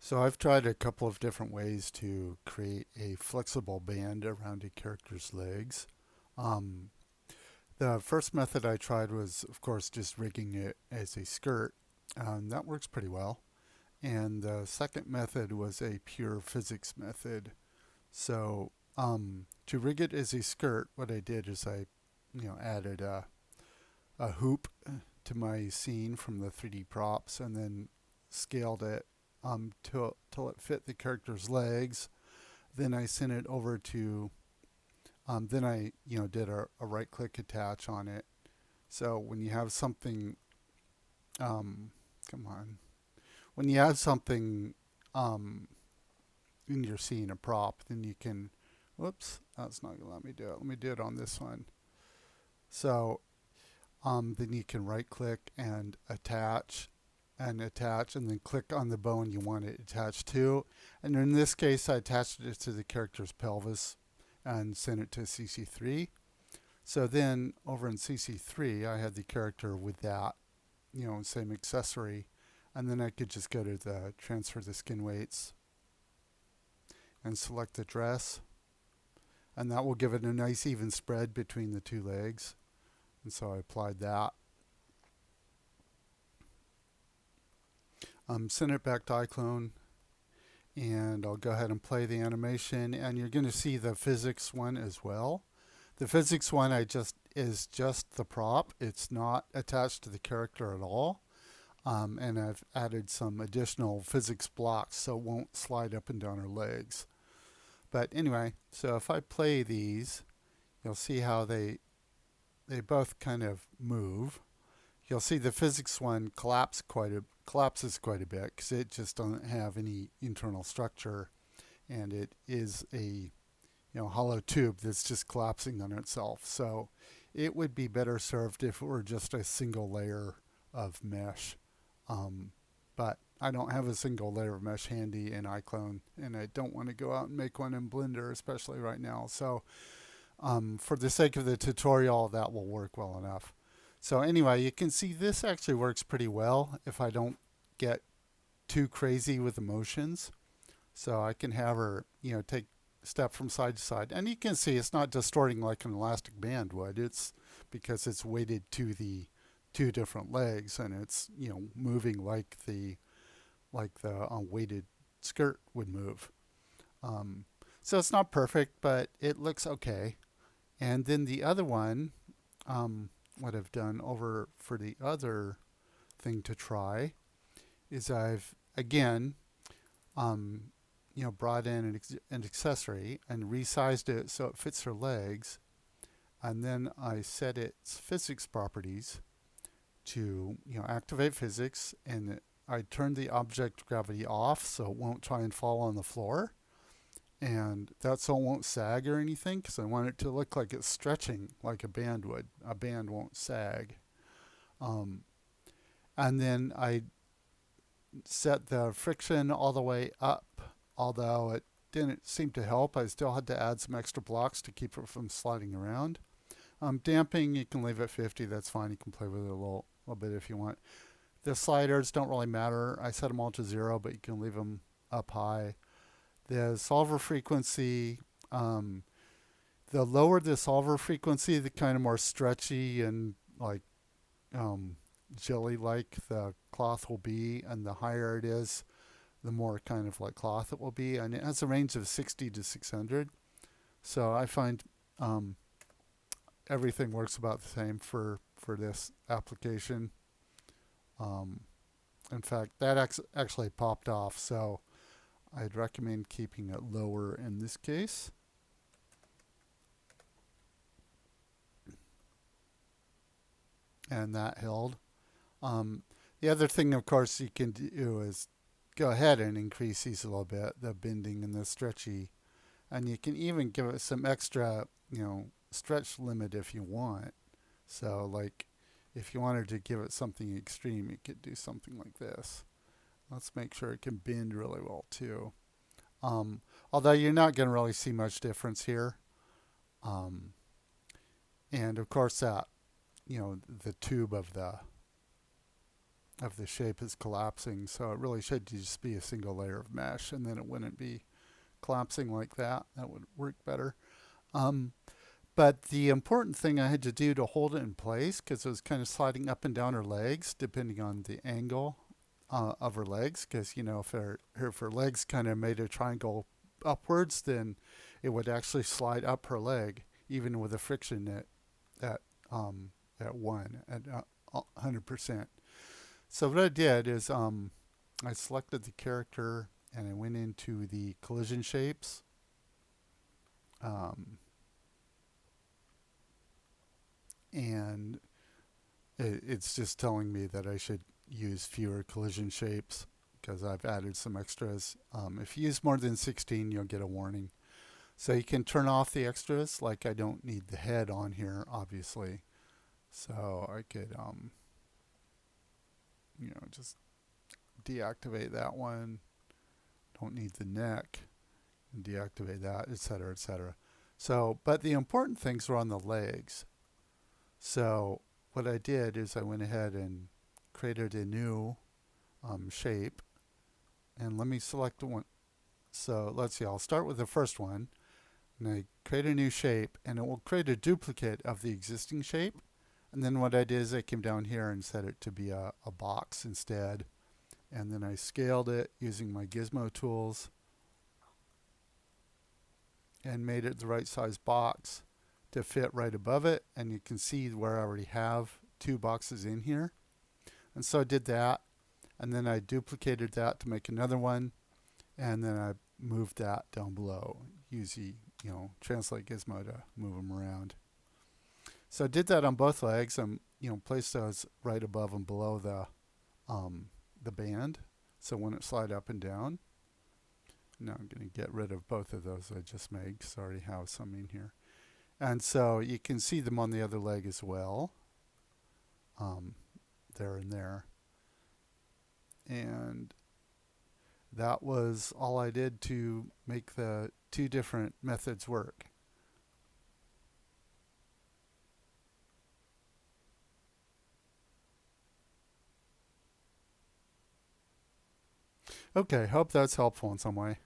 So I've tried a couple of different ways to create a flexible band around a character's legs. Um, the first method I tried was, of course, just rigging it as a skirt. That works pretty well. And the second method was a pure physics method. So to rig it as a skirt, what I did is I added a hoop to my scene from the 3D props and then scaled it till it fit the character's legs. Then I sent it over to then I did a right click attach on it. So when you have something, um, come on, when you have something um, in your scene, a prop, then you can. Whoops, that's not gonna let me do it. Let me do it on this one. So then you can right click and attach and then click on the bone you want it attached to. And in this case, I attached it to the character's pelvis and sent it to CC3. So then over in CC3, I had the character with that, same accessory. And then I could just go to the transfer the skin weights and select the dress. And that will give it a nice even spread between the two legs. And so I applied that. Send it back to iClone, and I'll go ahead and play the animation. And you're going to see the physics one as well. The physics one is just the prop. It's not attached to the character at all. And I've added some additional physics blocks so it won't slide up and down her legs. But anyway, so if I play these, you'll see how they both kind of move. You'll see the physics one collapses quite a bit because it just doesn't have any internal structure, and it is a hollow tube that's just collapsing on itself. So it would be better served if it were just a single layer of mesh. But I don't have a single layer of mesh handy in iClone, and I don't want to go out and make one in Blender, especially right now. So for the sake of the tutorial, that will work well enough. So anyway, you can see this actually works pretty well if I don't get too crazy with emotions. So I can have her, take step from side to side. And you can see it's not distorting like an elastic band would. It's because it's weighted to the two different legs and it's, moving like the weighted skirt would move. So it's not perfect, but it looks okay. And then the other one, what I've done over for the other thing to try is I've again, brought in an accessory and resized it so it fits her legs, and then I set its physics properties to activate physics, and I turned the object gravity off so it won't try and fall on the floor, and that's so it won't sag or anything because I want it to look like it's stretching like a band would. A band won't sag. Um, and then I set the friction all the way up, although it didn't seem to help. I still had to add some extra blocks to keep it from sliding around. Damping, you can leave at 50. That's fine. You can play with it a little bit if you want. The sliders don't really matter. I set them all to 0, but you can leave them up high. The solver frequency, the lower the solver frequency, the kind of more stretchy and like jelly like the cloth will be, and the higher it is, the more kind of like cloth it will be. And it has a range of 60 to 600. So I find everything works about the same for this application. Um, in fact, that actually popped off, so I'd recommend keeping it lower in this case. And that held. The other thing, of course, you can do is go ahead and increase these a little bit, the bending and the stretchy. And you can even give it some extra, stretch limit if you want. So, like, if you wanted to give it something extreme, you could do something like this. Let's make sure it can bend really well, too. Although you're not going to really see much difference here. Um, and, of course, that, the tube of the of the shape is collapsing. So it really should just be a single layer of mesh, and then it wouldn't be collapsing like that. That would work better. Um, but the important thing I had to do to hold it in place, because it was kind of sliding up and down her legs depending on the angle of her legs, because if her legs kind of made a triangle upwards, then it would actually slide up her leg, even with the friction at at 100%. So what I did is I selected the character and I went into the collision shapes. Um, and it's just telling me that I should use fewer collision shapes because I've added some extras. If you use more than 16, you'll get a warning. So you can turn off the extras, like I don't need the head on here, obviously. So I could, just deactivate that one. Don't need the neck, and deactivate that, etc., etc. So, but the important things are on the legs. So what I did is I went ahead and created a new shape, and let me select the one. So let's see, I'll start with the first one, and I create a new shape, and it will create a duplicate of the existing shape. And then what I did is I came down here and set it to be a box instead. And then I scaled it using my gizmo tools and made it the right size box to fit right above it. And you can see where I already have two boxes in here. And so I did that. And then I duplicated that to make another one. And then I moved that down below. Use the translate gizmo to move them around. So I did that on both legs. Placed those right above and below the band. So when it slide up and down. Now I'm going to get rid of both of those I just made because I already have some in here. And so you can see them on the other leg as well. There and there. And that was all I did to make the two different methods work. Okay, hope that's helpful in some way.